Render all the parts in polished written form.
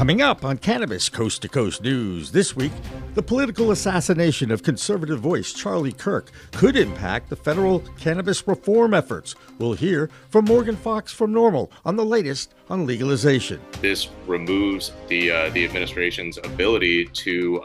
Coming up on Cannabis Coast to Coast News this week, the political assassination of conservative voice Charlie Kirk could impact the federal cannabis reform efforts. We'll hear from Morgan Fox from NORML on the latest on legalization. This removes the administration's ability to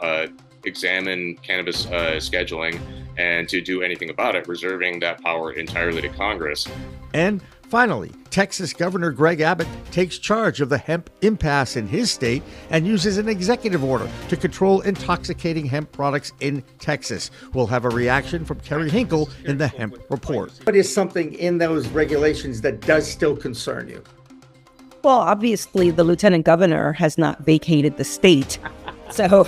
examine cannabis scheduling and to do anything about it, reserving that power entirely to Congress. And finally, Texas Governor Greg Abbott takes charge of the hemp impasse in his state and uses an executive order to control intoxicating hemp products in Texas. We'll have a reaction from Kerry Hinkle in the Hemp Report. What is something in those regulations that does still concern you? Well, obviously, the lieutenant governor has not vacated the state. So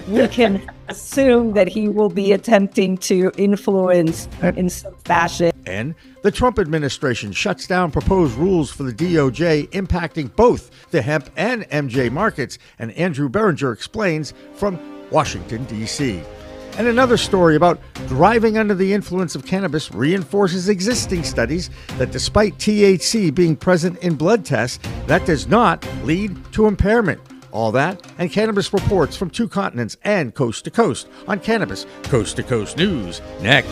we can assume that he will be attempting to influence in some fashion. And the Trump administration shuts down proposed rules for the DOJ impacting both the hemp and Emjay markets. And Andrew Berenger explains from Washington, D.C. And another story about driving under the influence of cannabis reinforces existing studies that despite THC being present in blood tests, that does not lead to impairment. All that and cannabis reports from two continents and coast to coast on Cannabis Coast to Coast News next.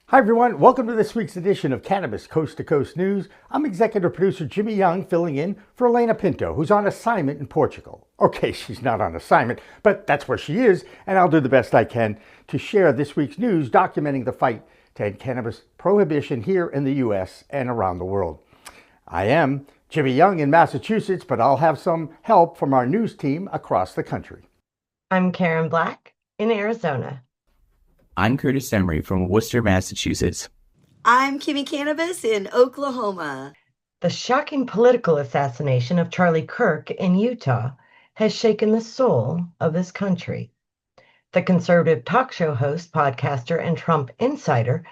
Hi, everyone. Welcome to this week's edition of Cannabis Coast to Coast News. I'm executive producer Jimmy Young, filling in for Elena Pinto, who's on assignment in Portugal. Okay, she's not on assignment, but that's where she is, and I'll do the best I can to share this week's news documenting the fight to end cannabis prohibition here in the U.S. and around the world. I am Jimmy Young in Massachusetts, but I'll have some help from our news team across the country. I'm Karen Black in Arizona. I'm Curtis Emery from Worcester, Massachusetts. I'm Kimmy Cannabis in Oklahoma. The shocking political assassination of Charlie Kirk in Utah has shaken the soul of this country. The conservative talk show host, podcaster, and Trump insider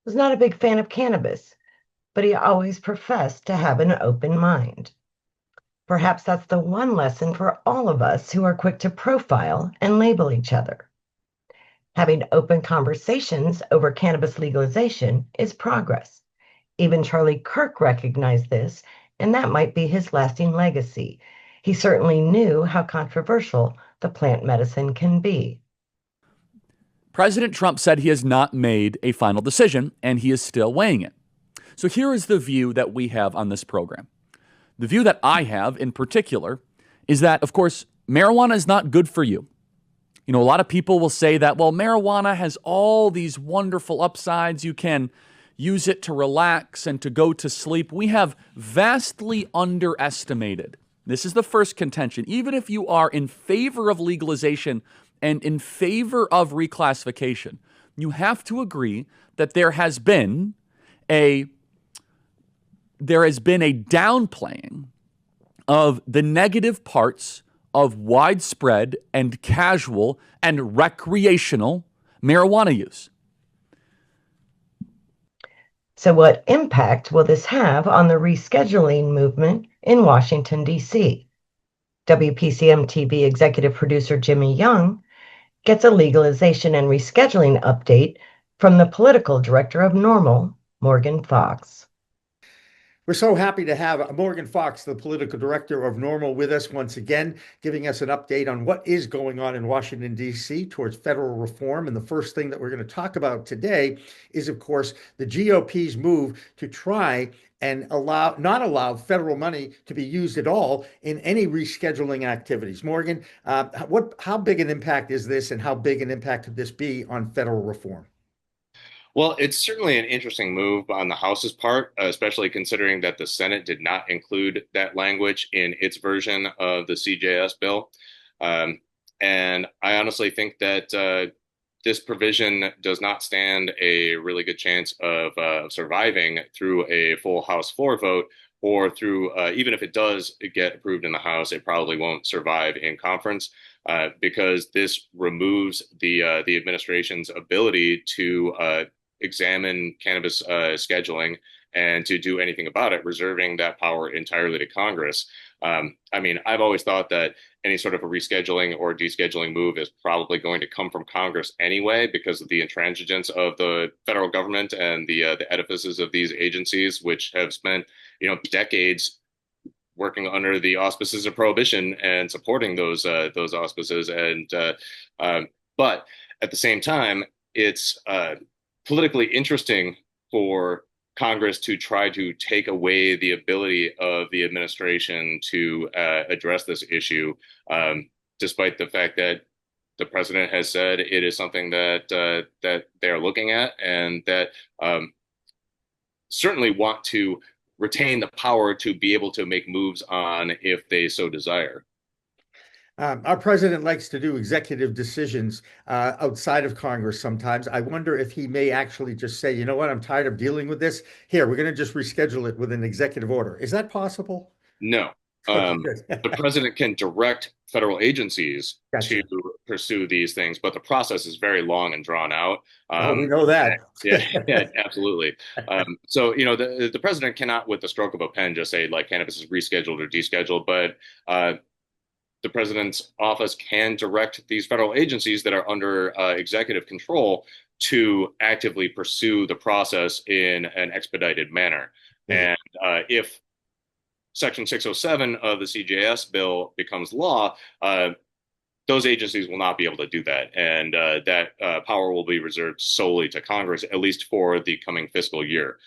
was not a big fan of cannabis, but he always professed to have an open mind. Perhaps that's the one lesson for all of us who are quick to profile and label each other. Having open conversations over cannabis legalization is progress. Even Charlie Kirk recognized this, and that might be his lasting legacy. He certainly knew how controversial the plant medicine can be. President Trump said he has not made a final decision, and he is still weighing it. So here is the view that we have on this program. The view that I have in particular is that, of course, marijuana is not good for you. You know, a lot of people will say that, well, marijuana has all these wonderful upsides. You can use it to relax and to go to sleep. We have vastly underestimated. This is the first contention. Even if you are in favor of legalization and in favor of reclassification, you have to agree that there has been a downplaying of the negative parts of widespread and casual and recreational marijuana use. So what impact will this have on the rescheduling movement in Washington, D.C.? WPCM TV executive producer Jimmy Young gets a legalization and rescheduling update from the political director of NORML, Morgan Fox. We're so happy to have Morgan Fox, the political director of NORML, with us once again, giving us an update on what is going on in Washington, D.C. towards federal reform. And the first thing that we're going to talk about today is, of course, the GOP's move to try and not allow federal money to be used at all in any rescheduling activities. Morgan, how big an impact is this, and how big an impact could this be on federal reform? Well, it's certainly an interesting move on the House's part, especially considering that the Senate did not include that language in its version of the CJS bill. And I honestly think that this provision does not stand a really good chance of surviving through a full House floor vote, or through, even if it does get approved in the House, it probably won't survive in conference. Because this removes the administration's ability to examine cannabis scheduling and to do anything about it, reserving that power entirely to Congress. I mean, I've always thought that any sort of a rescheduling or descheduling move is probably going to come from Congress anyway, because of the intransigence of the federal government and the edifices of these agencies, which have spent, decades working under the auspices of prohibition and supporting those auspices. But at the same time, it's politically interesting for Congress to try to take away the ability of the administration to address this issue, despite the fact that the president has said it is something that they're looking at, and that certainly want to retain the power to be able to make moves on if they so desire. Our president likes to do executive decisions outside of Congress sometimes. I wonder if he may actually just say, you know what, I'm tired of dealing with this. Here, we're going to just reschedule it with an executive order. Is that possible? No. The president can direct federal agencies to pursue these things, but the process is very long and drawn out. We know that. Yeah, absolutely. So, the president cannot, with the stroke of a pen, just say, like, cannabis is rescheduled or descheduled, but the president's office can direct these federal agencies that are under executive control to actively pursue the process in an expedited manner. And if Section 607 of the CJS bill becomes law, those agencies will not be able to do that. And that power will be reserved solely to Congress, at least for the coming fiscal year.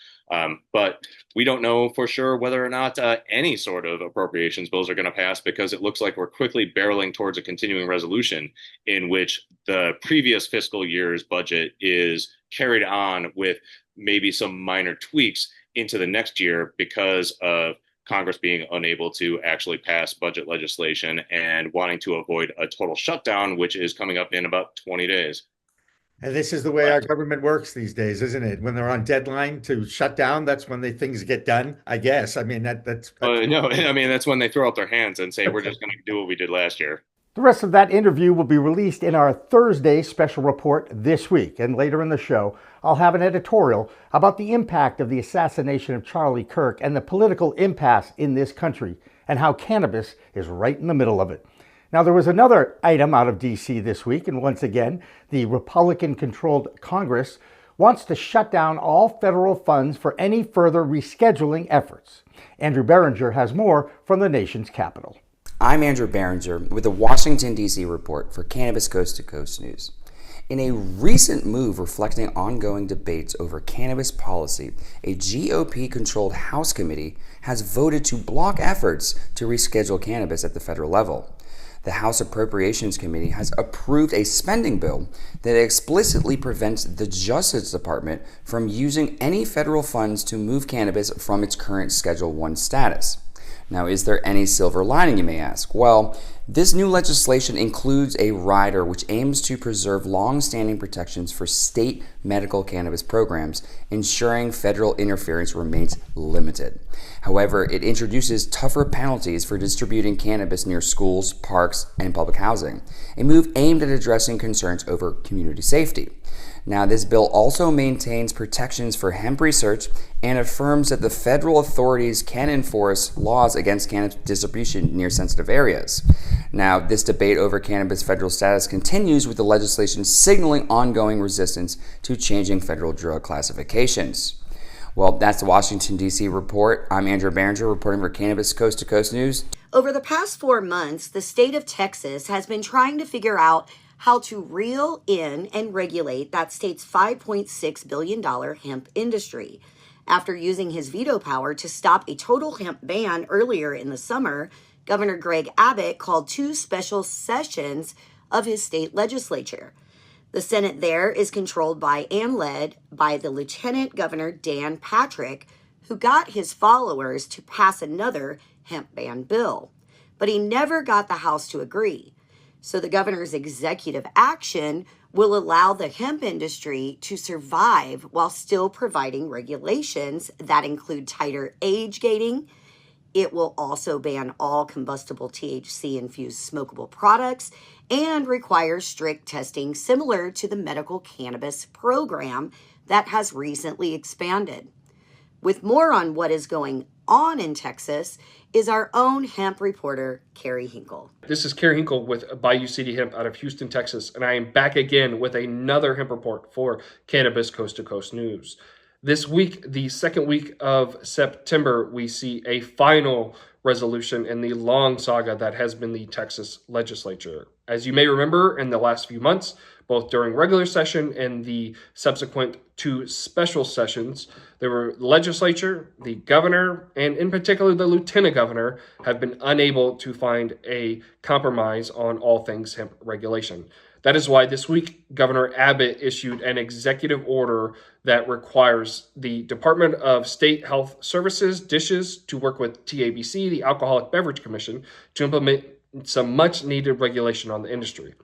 But we don't know for sure whether or not any sort of appropriations bills are going to pass, because it looks like we're quickly barreling towards a continuing resolution in which the previous fiscal year's budget is carried on with maybe some minor tweaks into the next year because of Congress being unable to actually pass budget legislation and wanting to avoid a total shutdown, which is coming up in about 20 days. And this is the way our government works these days, isn't it? When they're on deadline to shut down, that's when things get done, I guess. I mean, that's no, I mean, that's when they throw up their hands and say, we're just going to do what we did last year. The rest of that interview will be released in our Thursday special report this week. And later in the show, I'll have an editorial about the impact of the assassination of Charlie Kirk and the political impasse in this country, and how cannabis is right in the middle of it. Now, there was another item out of D.C. this week, and once again, the Republican-controlled Congress wants to shut down all federal funds for any further rescheduling efforts. Andrew Berenger has more from the nation's capital. I'm Andrew Berenger with the Washington, D.C. report for Cannabis Coast to Coast News. In a recent move reflecting ongoing debates over cannabis policy, a GOP-controlled House committee has voted to block efforts to reschedule cannabis at the federal level. The House Appropriations Committee has approved a spending bill that explicitly prevents the Justice Department from using any federal funds to move cannabis from its current Schedule I status. Now, is there any silver lining, you may ask? Well, this new legislation includes a rider which aims to preserve long-standing protections for state medical cannabis programs, ensuring federal interference remains limited. However, it introduces tougher penalties for distributing cannabis near schools, parks, and public housing, a move aimed at addressing concerns over community safety. Now, this bill also maintains protections for hemp research and affirms that the federal authorities can enforce laws against cannabis distribution near sensitive areas. Now, this debate over cannabis federal status continues, with the legislation signaling ongoing resistance to changing federal drug classifications. Well, that's the Washington, D.C. report. I'm Andrew Berenger reporting for Cannabis Coast to Coast News. Over the past 4 months, the state of Texas has been trying to figure out how to reel in and regulate that state's $5.6 billion hemp industry. After using his veto power to stop a total hemp ban earlier in the summer, Governor Greg Abbott called 2 special sessions of his state legislature. The Senate there is controlled by and led by the Lieutenant Governor Dan Patrick, who got his followers to pass another hemp ban bill. But he never got the House to agree. So the governor's executive action will allow the hemp industry to survive while still providing regulations that include tighter age gating. It will also ban all combustible THC-infused smokable products and require strict testing similar to the medical cannabis program that has recently expanded. With more on what is going on in Texas is our own hemp reporter, Kerry Hinkle. This is Kerry Hinkle with Bayou City Hemp out of Houston, Texas, and I am back again with another hemp report for Cannabis Coast to Coast News. This week, the second week of September, we see a final resolution in the long saga that has been the Texas legislature. As you may remember, in the last few months, both during regular session and the subsequent two special sessions, there were the legislature, the governor, and in particular the lieutenant governor have been unable to find a compromise on all things hemp regulation. That is why this week, Governor Abbott issued an executive order that requires the Department of State Health Services, DSHS, to work with TABC, the Alcoholic Beverage Commission, to implement some much needed regulation on the industry.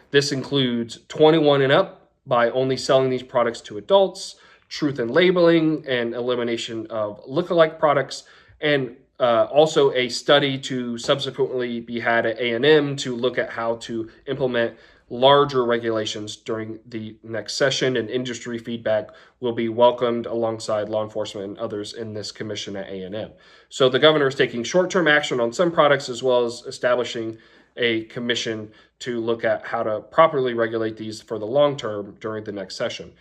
This includes 21 and up by only selling these products to adults, truth in labeling, and elimination of lookalike products, and also a study to subsequently be had at A&M to look at how to implement larger regulations during the next session, and industry feedback will be welcomed alongside law enforcement and others in this commission at A&M. So the governor is taking short-term action on some products as well as establishing a commission to look at how to properly regulate these for the long term during the next session.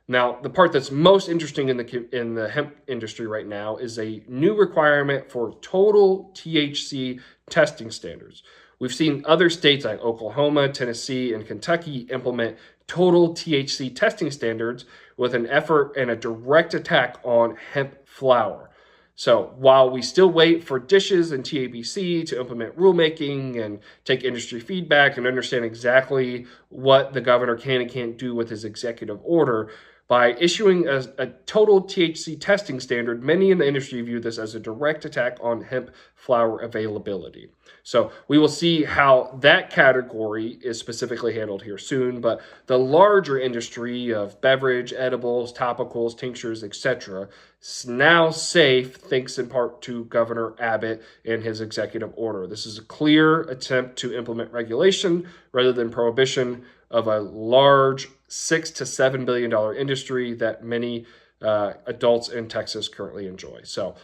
Now, the part that's most interesting in the hemp industry right now is a new requirement for total THC testing standards. We've seen other states like Oklahoma, Tennessee, and Kentucky implement total THC testing standards with an effort and a direct attack on hemp flower. So while we still wait for DSHS and TABC to implement rulemaking and take industry feedback and understand exactly what the governor can and can't do with his executive order, by issuing a total THC testing standard, many in the industry view this as a direct attack on hemp flower availability. So we will see how that category is specifically handled here soon, but the larger industry of beverage, edibles, topicals, tinctures, etc. is now safe thanks in part to Governor Abbott and his executive order. This is a clear attempt to implement regulation rather than prohibition of a large $6 to $7 billion industry that many adults in Texas currently enjoy. So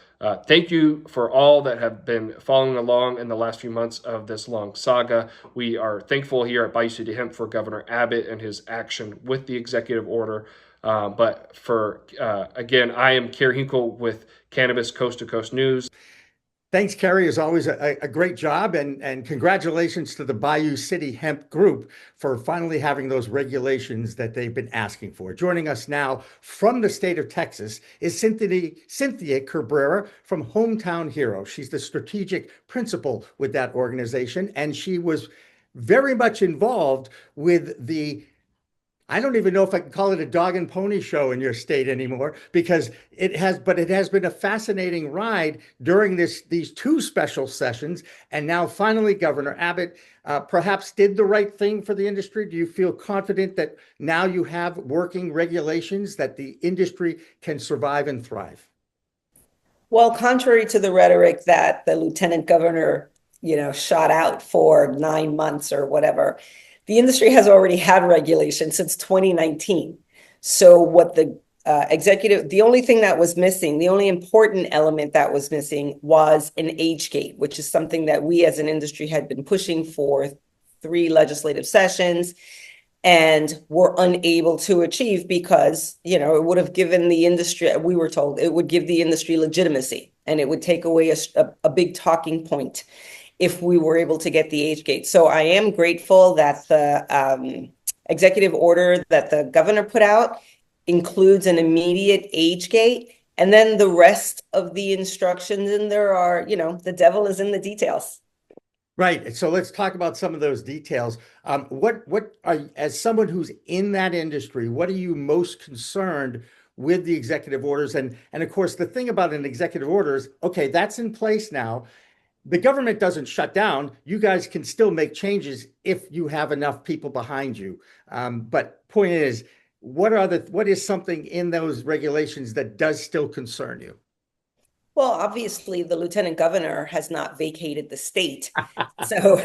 thank you for all that have been following along in the last few months of this long saga. We are thankful here at Bayou City Hemp for Governor Abbott and his action with the executive order. But for, again, I am Kerry Hinkle with Cannabis Coast to Coast News. Thanks, Kerry. As always, a great job, and congratulations to the Bayou City Hemp Group for finally having those regulations that they've been asking for. Joining us now from the state of Texas is Cynthia Cabrera from Hometown Hero. She's the strategic principal with that organization, and she was very much involved with the I don't even know if I can call it a dog and pony show in your state anymore, because it has been a fascinating ride during these two special sessions. And now finally, Governor Abbott perhaps did the right thing for the industry. Do you feel confident that now you have working regulations that the industry can survive and thrive? Well, contrary to the rhetoric that the lieutenant governor, shot out for 9 months or whatever, the industry has already had regulation since 2019. So what the the only thing that was missing, the only important element that was missing was an age gate, which is something that we as an industry had been pushing for 3 legislative sessions and were unable to achieve because, it would have given the industry, we were told, it would give the industry legitimacy and it would take away a big talking point if we were able to get the age gate. So I am grateful that the executive order that the governor put out includes an immediate age gate, and then the rest of the instructions, and there are, the devil is in the details. Right. So let's talk about some of those details. What are, as someone who's in that industry, what are you most concerned with the executive orders? And of course, the thing about an executive order is, okay, that's in place now. The government doesn't shut down. You guys can still make changes if you have enough people behind you. But point is, what is something in those regulations that does still concern you? Well, obviously, the lieutenant governor has not vacated the state. So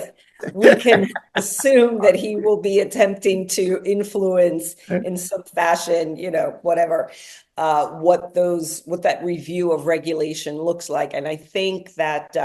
we can assume that he will be attempting to influence in some fashion, whatever, what that review of regulation looks like. And I think that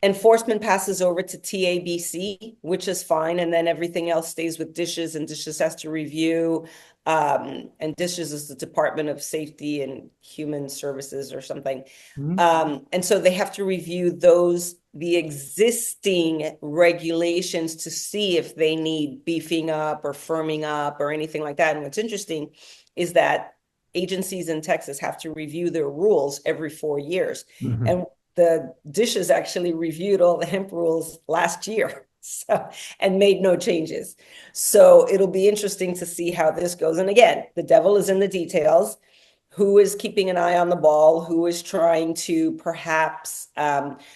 enforcement passes over to TABC, which is fine. And then everything else stays with DISHES, and DISHES has to review. And DISHES is the Department of Safety and Human Services or something. And so they have to review the existing regulations to see if they need beefing up or firming up or anything like that. And what's interesting is that agencies in Texas have to review their rules every 4 years. And the DISHES actually reviewed all the hemp rules last year. And made no changes. So it'll be interesting to see how this goes. And again, the devil is in the details. Who is keeping an eye on the ball? Who is trying to perhaps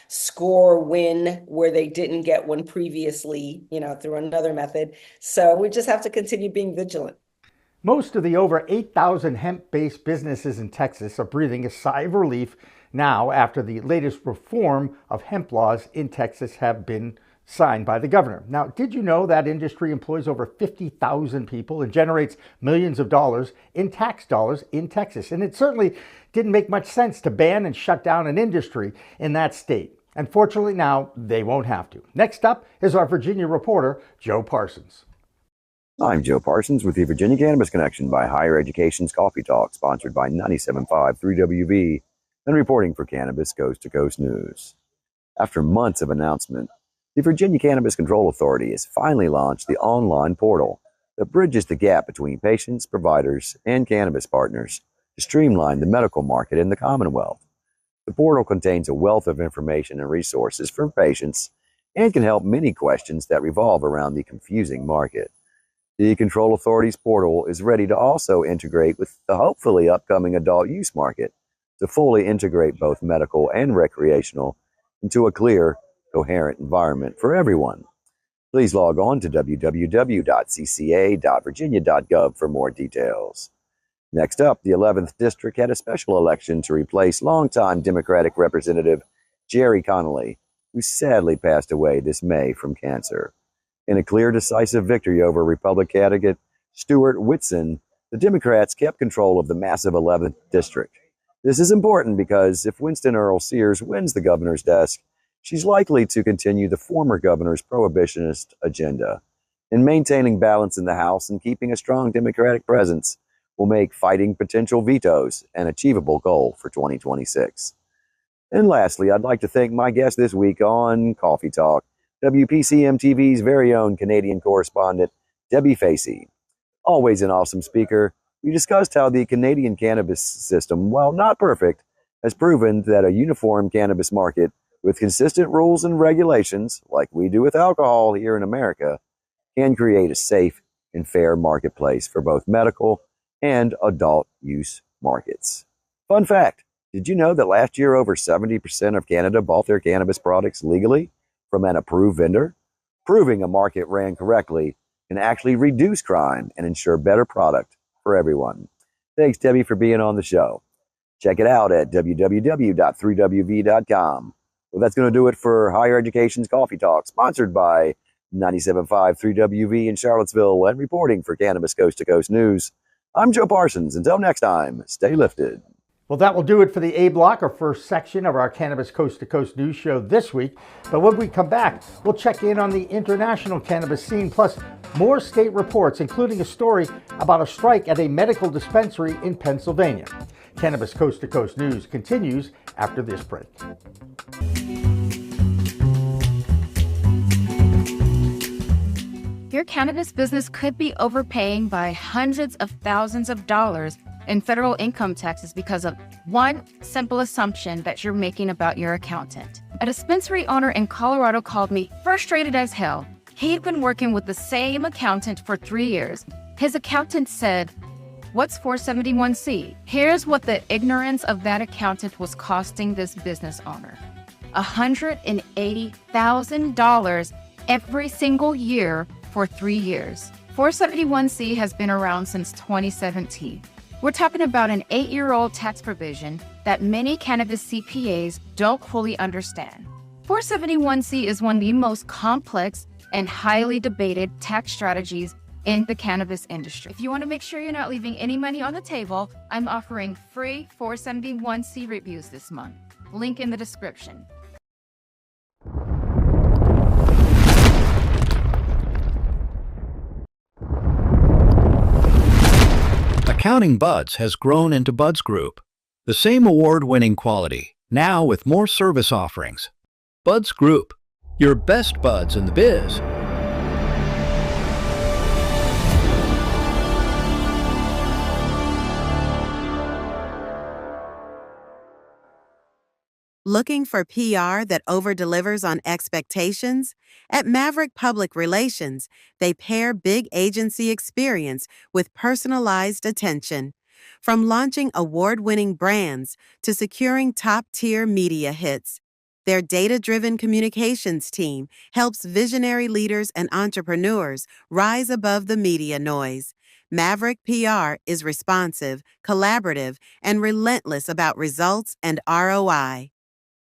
score win where they didn't get one previously, through another method. So we just have to continue being vigilant. Most of the over 8,000 hemp-based businesses in Texas are breathing a sigh of relief now after the latest reform of hemp laws in Texas have been signed by the governor. Now, did you know that industry employs over 50,000 people and generates millions of dollars in tax dollars in Texas? And it certainly didn't make much sense to ban and shut down an industry in that state. Unfortunately, now they won't have to. Next up is our Virginia reporter, Joe Parsons. I'm Joe Parsons with the Virginia Cannabis Connection by Higher Education's Coffee Talk, sponsored by 97.5 3WV, and reporting for Cannabis Coast to Coast News. After months of announcement, the Virginia Cannabis Control Authority has finally launched the online portal that bridges the gap between patients, providers, and cannabis partners to streamline the medical market in the Commonwealth. The portal contains a wealth of information and resources for patients and can help many questions that revolve around the confusing market. The Control Authority's portal is ready to also integrate with the hopefully upcoming adult use market to fully integrate both medical and recreational into a clear, coherent environment for everyone. Please log on to www.cca.virginia.gov for more details. Next up, the 11th District had a special election to replace longtime Democratic Representative Jerry Connolly, who sadly passed away this May from cancer. In a clear, decisive victory over Republican candidate Stuart Whitson, the Democrats kept control of the massive 11th District. This is important because if Winston Earl Sears wins the governor's desk, she's likely to continue the former governor's prohibitionist agenda. And maintaining balance in the House and keeping a strong Democratic presence will make fighting potential vetoes an achievable goal for 2026. And lastly, I'd like to thank my guest this week on Coffee Talk, WPCM-TV's very own Canadian correspondent, Debbie Facey. Always an awesome speaker, we discussed how the Canadian cannabis system, while not perfect, has proven that a uniform cannabis market with consistent rules and regulations, like we do with alcohol here in America, can create a safe and fair marketplace for both medical and adult use markets. Fun fact, did you know that last year over 70% of Canada bought their cannabis products legally from an approved vendor? Proving a market ran correctly can actually reduce crime and ensure better product for everyone. Thanks, Debbie, for being on the show. Check it out at www.3wv.com. Well, that's going to do it for Higher Education's Coffee Talk, sponsored by 97.5 3WV in Charlottesville and reporting for Cannabis Coast to Coast News. I'm Joe Parsons. Until next time, stay lifted. Well, that will do it for the A Block, our first section of our Cannabis Coast to Coast news show this week. But when we come back, we'll check in on the international cannabis scene, plus more state reports, including a story about a strike at a medical dispensary in Pennsylvania. Cannabis Coast to Coast news continues after this break. Your cannabis business could be overpaying by hundreds of thousands of dollars in federal income taxes because of one simple assumption that you're making about your accountant. A dispensary owner in Colorado called me frustrated as hell. He'd been working with the same accountant for 3 years. His accountant said, "What's 471C?" Here's what the ignorance of that accountant was costing this business owner. $180,000 every single year for 3 years. 471C has been around since 2017. We're talking about an 8-year-old tax provision that many cannabis CPAs don't fully understand. 471C is one of the most complex and highly debated tax strategies in the cannabis industry. If you want to make sure you're not leaving any money on the table, I'm offering free 471C reviews this month. Link in the description. Accounting Buds has grown into Buds Group, the same award-winning quality, now with more service offerings. Buds Group, your best buds in the biz. Looking for PR that over-delivers on expectations? At Maverick Public Relations, they pair big agency experience with personalized attention. From launching award-winning brands to securing top-tier media hits, their data-driven communications team helps visionary leaders and entrepreneurs rise above the media noise. Maverick PR is responsive, collaborative, and relentless about results and ROI.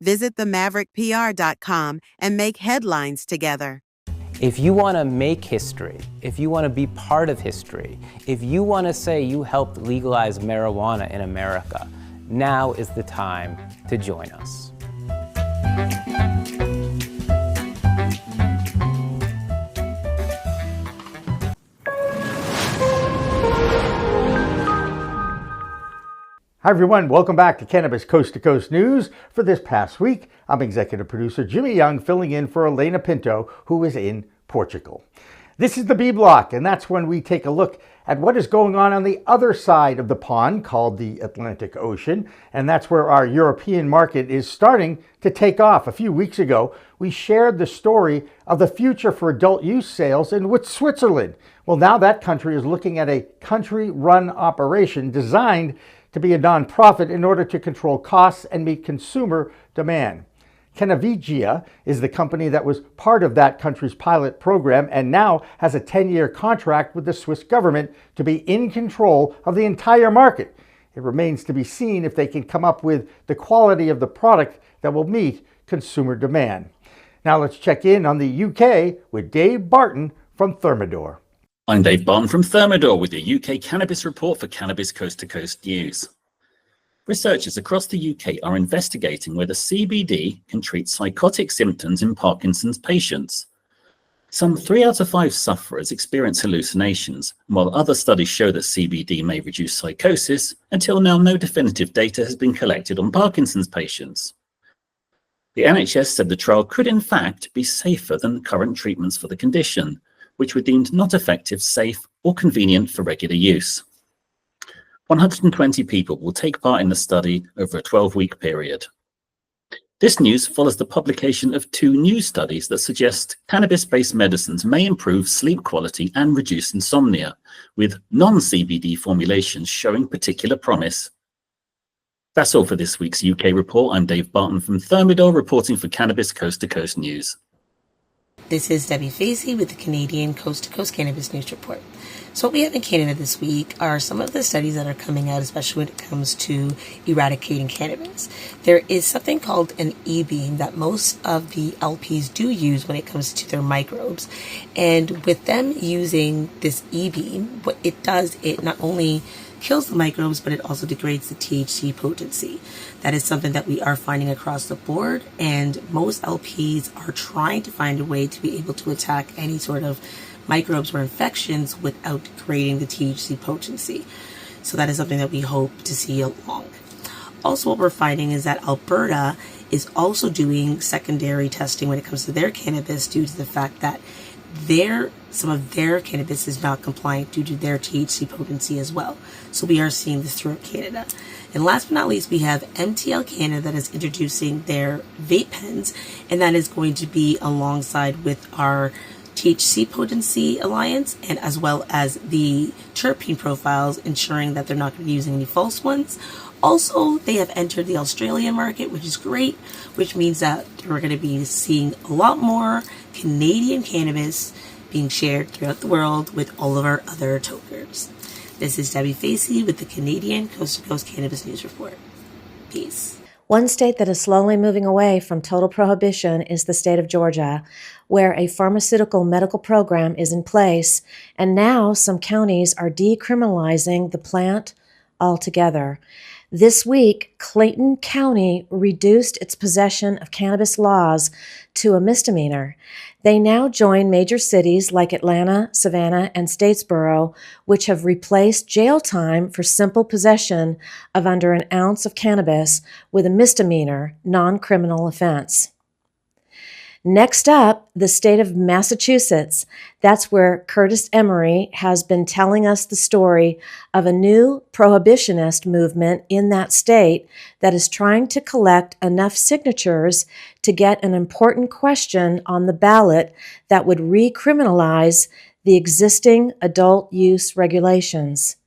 Visit themaverickpr.com and make headlines together. If you want to make history, if you want to be part of history, if you want to say you helped legalize marijuana in America, now is the time to join us. Hi, everyone. Welcome back to Cannabis Coast to Coast News. For this past week, I'm executive producer Jimmy Young, filling in for Elena Pinto, who is in Portugal. This is the B Block, and that's when we take a look at what is going on the other side of the pond, called the Atlantic Ocean, and that's where our European market is starting to take off. A few weeks ago, we shared the story of the future for adult use sales in Switzerland. Well, now that country is looking at a country-run operation designed to be a nonprofit in order to control costs and meet consumer demand. Cannavigia is the company that was part of that country's pilot program and now has a 10-year contract with the Swiss government to be in control of the entire market. It remains to be seen if they can come up with the quality of the product that will meet consumer demand. Now let's check in on the UK with Dave Barton from Thermador. I'm Dave Barton from Thermador with the UK Cannabis Report for Cannabis Coast to Coast News. Researchers across the UK are investigating whether CBD can treat psychotic symptoms in Parkinson's patients. Some 3 out of 5 sufferers experience hallucinations, while other studies show that CBD may reduce psychosis. Until now, no definitive data has been collected on Parkinson's patients. The NHS said the trial could in fact be safer than current treatments for the condition, which were deemed not effective, safe, or convenient for regular use. 120 people will take part in the study over a 12-week period. This news follows the publication of 2 new studies that suggest cannabis-based medicines may improve sleep quality and reduce insomnia, with non-CBD formulations showing particular promise. That's all for this week's UK report. I'm Dave Barton from Thermador, reporting for Cannabis Coast to Coast News. This is Debbie Facey with the Canadian Coast to Coast Cannabis News Report. So what we have in Canada this week are some of the studies that are coming out, especially when it comes to eradicating cannabis. There is something called an e-beam that most of the LPs do use when it comes to their microbes. And with them using this e-beam, what it does, it not only kills the microbes, but it also degrades the THC potency. That is something that we are finding across the board, and most LPs are trying to find a way to be able to attack any sort of microbes or infections without creating the THC potency. So that is something that we hope to see along. Also, what we're finding is that Alberta is also doing secondary testing when it comes to their cannabis due to the fact that some of their cannabis is not compliant due to their THC potency as well. So we are seeing this throughout Canada. And last but not least, we have MTL Canada that is introducing their vape pens, and that is going to be alongside with our THC potency alliance, and as well as the terpene profiles, ensuring that they're not going to be using any false ones. Also, they have entered the Australian market, which is great, which means that we're going to be seeing a lot more Canadian cannabis being shared throughout the world with all of our other tokers. This is Debbie Facey with the Canadian Coast to Coast Cannabis News Report. Peace. One state that is slowly moving away from total prohibition is the state of Georgia, where a pharmaceutical medical program is in place, and now some counties are decriminalizing the plant altogether. This week, Clayton County reduced its possession of cannabis laws to a misdemeanor. They now join major cities like Atlanta, Savannah, and Statesboro, which have replaced jail time for simple possession of under an ounce of cannabis with a misdemeanor, non-criminal offense. Next up, the state of Massachusetts. That's where Curtis Emery has been telling us the story of a new prohibitionist movement in that state that is trying to collect enough signatures to get an important question on the ballot that would recriminalize the existing adult use regulations.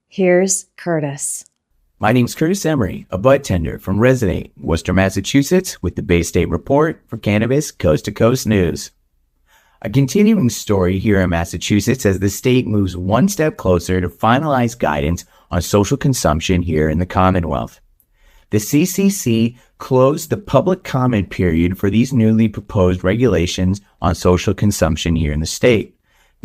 Here's Curtis. My name's Curtis Emery, a bud tender from Resonate, Worcester, Massachusetts, with the Bay State Report for Cannabis Coast to Coast News. A continuing story here in Massachusetts as the state moves one step closer to finalize guidance on social consumption here in the Commonwealth. The CCC closed the public comment period for these newly proposed regulations on social consumption here in the state.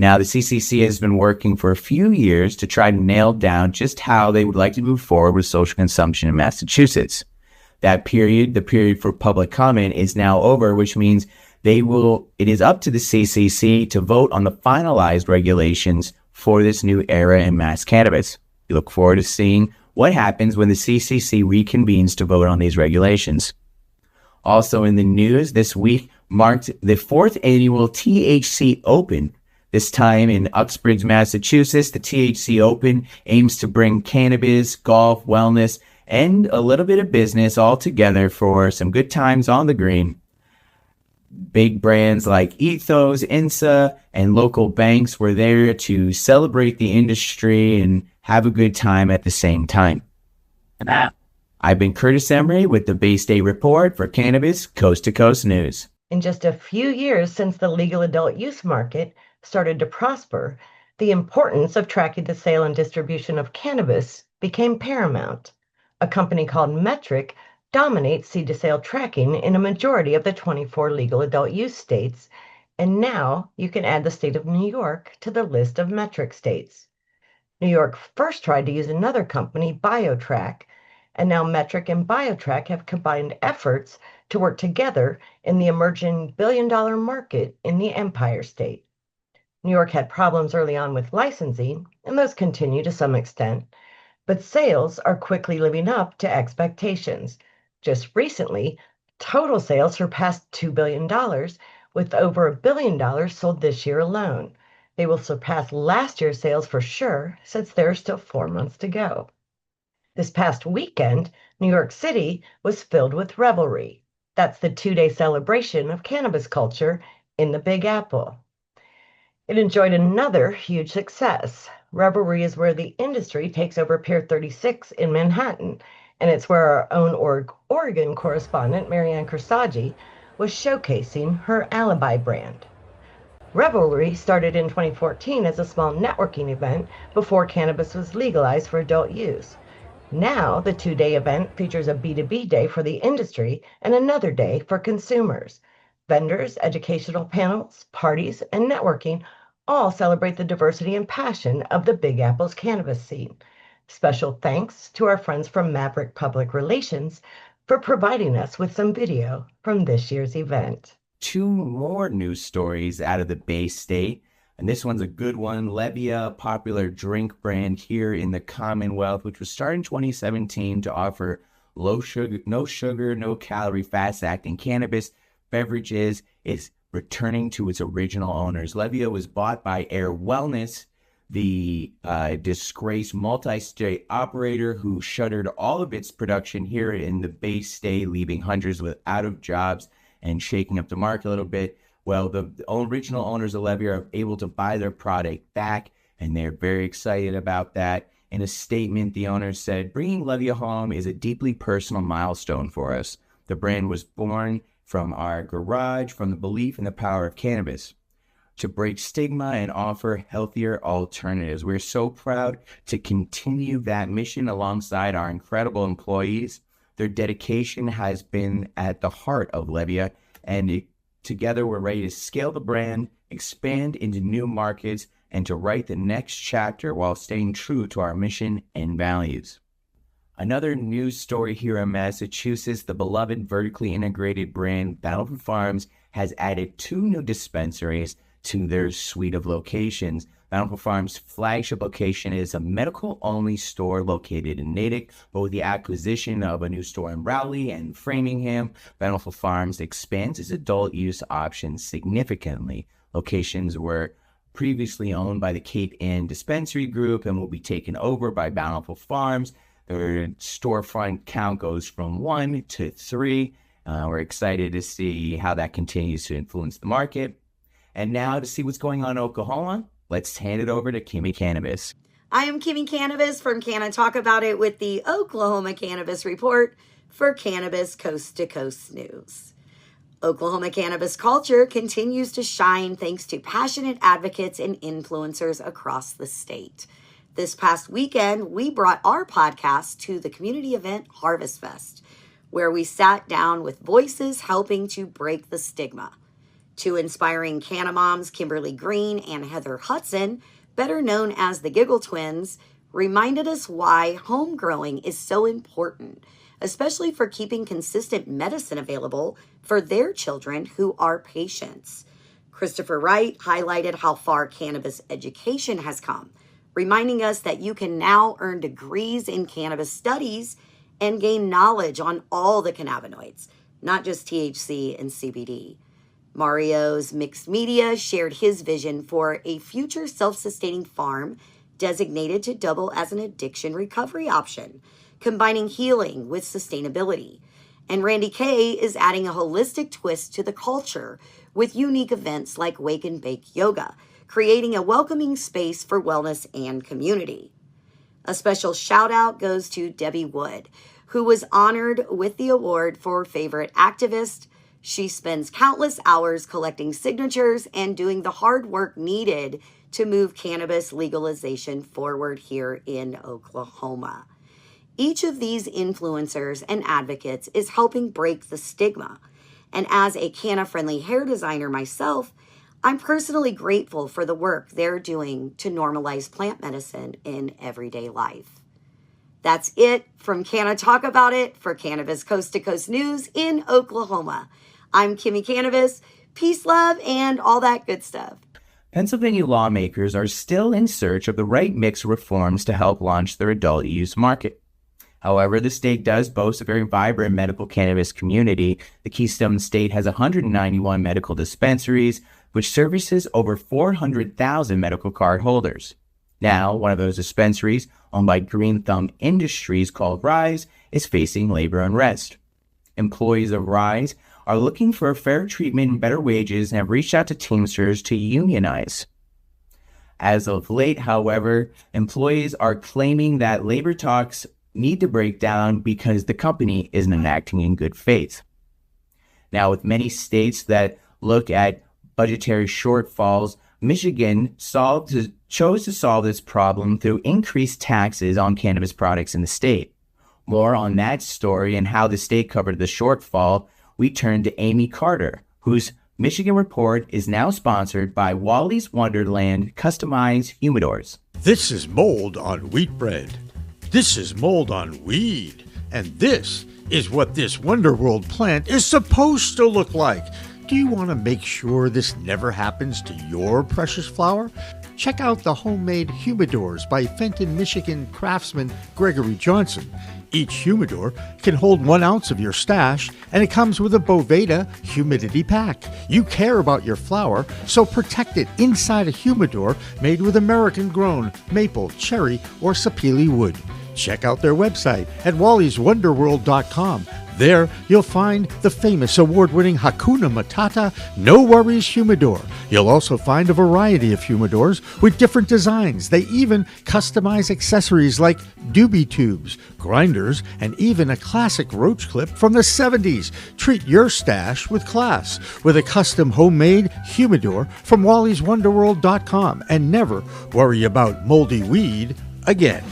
Now, the CCC has been working for a few years to try to nail down just how they would like to move forward with social consumption in Massachusetts. That period, the period for public comment, is now over, which means it is up to the CCC to vote on the finalized regulations for this new era in mass cannabis. We look forward to seeing what happens when the CCC reconvenes to vote on these regulations. Also in the news, this week marked the 4th annual THC Open. This time in Uxbridge, Massachusetts, the THC Open aims to bring cannabis, golf, wellness, and a little bit of business all together for some good times on the green. Big brands like Ethos, INSA, and local banks were there to celebrate the industry and have a good time at the same time. I've been Curtis Emery with the Bay State Report for Cannabis Coast to Coast News. In just a few years since the legal adult use market started to prosper, the importance of tracking the sale and distribution of cannabis became paramount. A company called Metric dominates seed-to-sale tracking in a majority of the 24 legal adult use states, and now you can add the state of New York to the list of Metric states. New York first tried to use another company, BioTrack, and now Metric and BioTrack have combined efforts to work together in the emerging billion-dollar market in the Empire State. New York had problems early on with licensing, and those continue to some extent, but sales are quickly living up to expectations. Just recently, total sales surpassed $2 billion, with over $1 billion sold this year alone. They will surpass last year's sales for sure, since there are still 4 months to go. This past weekend, New York City was filled with revelry. That's the 2-day celebration of cannabis culture in the Big Apple. It enjoyed another huge success. Revelry is where the industry takes over Pier 36 in Manhattan, and it's where our own Oregon correspondent, Marianne Corsaggi, was showcasing her Alibi brand. Revelry started in 2014 as a small networking event before cannabis was legalized for adult use. Now, the 2-day event features a B2B day for the industry and another day for consumers. Vendors, educational panels, parties, and networking all celebrate the diversity and passion of the Big Apple's cannabis scene. Special thanks to our friends from Maverick Public Relations for providing us with some video from this year's event. 2 more news stories out of the Bay State, and this one's a good one. Levia, a popular drink brand here in the Commonwealth, which was started in 2017 to offer no sugar, no calorie, fast-acting cannabis beverages, is returning to its original owners. Levia was bought by Air Wellness, the disgraced multi-state operator who shuttered all of its production here in the Bay State, leaving hundreds out of jobs and shaking up the market a little bit. Well, the original owners of Levia are able to buy their product back, and they're very excited about that. In a statement, the owners said, "Bringing Levia home is a deeply personal milestone for us. The brand was born from our garage, from the belief in the power of cannabis." to break stigma and offer healthier alternatives. We're so proud to continue that mission alongside our incredible employees. Their dedication has been at the heart of Levia, and together we're ready to scale the brand, expand into new markets, and to write the next chapter while staying true to our mission and values. Another news story here in Massachusetts, the beloved vertically integrated brand Bountiful Farms has added 2 new dispensaries to their suite of locations. Bountiful Farms' flagship location is a medical-only store located in Natick, but with the acquisition of a new store in Rowley and Framingham, Bountiful Farms expands its adult use options significantly. Locations were previously owned by the Cape Ann Dispensary Group and will be taken over by Bountiful Farms. Their storefront count goes from 1 to 3. We're excited to see how that continues to influence the market. And now to see what's going on in Oklahoma, let's hand it over to Kimmy Cannabis. I am Kimmy Cannabis from Can I Talk About It with the Oklahoma Cannabis Report for Cannabis Coast to Coast News. Oklahoma cannabis culture continues to shine thanks to passionate advocates and influencers across the state. This past weekend, we brought our podcast to the community event Harvest Fest, where we sat down with voices helping to break the stigma. 2 inspiring canna moms, Kimberly Green and Heather Hudson, better known as the Giggle Twins, reminded us why home growing is so important, especially for keeping consistent medicine available for their children who are patients. Christopher Wright highlighted how far cannabis education has come, reminding us that you can now earn degrees in cannabis studies and gain knowledge on all the cannabinoids, not just THC and CBD. Mario's Mixed Media shared his vision for a future self-sustaining farm designated to double as an addiction recovery option, combining healing with sustainability. And Randy Kay is adding a holistic twist to the culture with unique events like Wake and Bake Yoga, creating a welcoming space for wellness and community. A special shout out goes to Debbie Wood, who was honored with the award for Favorite Activist. She spends countless hours collecting signatures and doing the hard work needed to move cannabis legalization forward here in Oklahoma. Each of these influencers and advocates is helping break the stigma. And as a canna-friendly hair designer myself, I'm personally grateful for the work they're doing to normalize plant medicine in everyday life. That's it from Can I Talk About It for Cannabis Coast to Coast News in Oklahoma. I'm Kimmy Cannabis. Peace, love, and all that good stuff. Pennsylvania lawmakers are still in search of the right mix of reforms to help launch their adult use market. However, the state does boast a very vibrant medical cannabis community. The Keystone State has 191 medical dispensaries, which services over 400,000 medical card holders. Now, one of those dispensaries, owned by Green Thumb Industries called Rise, is facing labor unrest. Employees of Rise are looking for fair treatment and better wages and have reached out to Teamsters to unionize. As of late, however, employees are claiming that labor talks need to break down because the company isn't acting in good faith. Now, with many states that look at budgetary shortfalls, Michigan chose to solve this problem through increased taxes on cannabis products in the state. More on that story and how the state covered the shortfall, we turn to Amy Carter, whose Michigan Report is now sponsored by Wally's Wonderland Customized Humidors. This is mold on wheat bread. This is mold on weed. And this is what this Wonder World plant is supposed to look like. Do you want to make sure this never happens to your precious flower? Check out the homemade humidors by Fenton, Michigan craftsman Gregory Johnson. Each humidor can hold 1 ounce of your stash, and it comes with a Boveda humidity pack. You care about your flower, so protect it inside a humidor made with American-grown maple, cherry, or sapele wood. Check out their website at wallyswonderworld.com. There, you'll find the famous award-winning Hakuna Matata No Worries Humidor. You'll also find a variety of humidors with different designs. They even customize accessories like doobie tubes, grinders, and even a classic roach clip from the 70s. Treat your stash with class with a custom homemade humidor from Wally'sWonderworld.com and never worry about moldy weed again.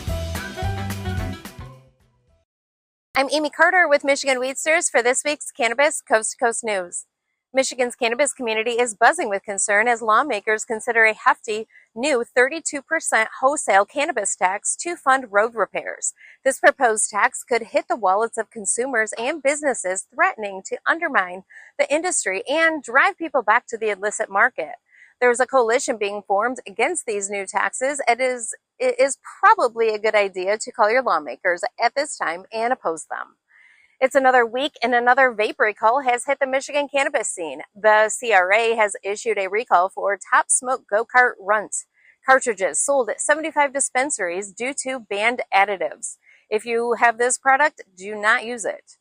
I'm Amy Carter with Michigan Weedsters for this week's Cannabis Coast to Coast News. Michigan's cannabis community is buzzing with concern as lawmakers consider a hefty new 32% wholesale cannabis tax to fund road repairs. This proposed tax could hit the wallets of consumers and businesses, threatening to undermine the industry and drive people back to the illicit market. There is a coalition being formed against these new taxes. It is probably a good idea to call your lawmakers at this time and oppose them. It's another week and another vape recall has hit the Michigan cannabis scene. The CRA has issued a recall for Top Smoke Go-Kart Runt cartridges sold at 75 dispensaries due to banned additives. If you have this product, do not use it.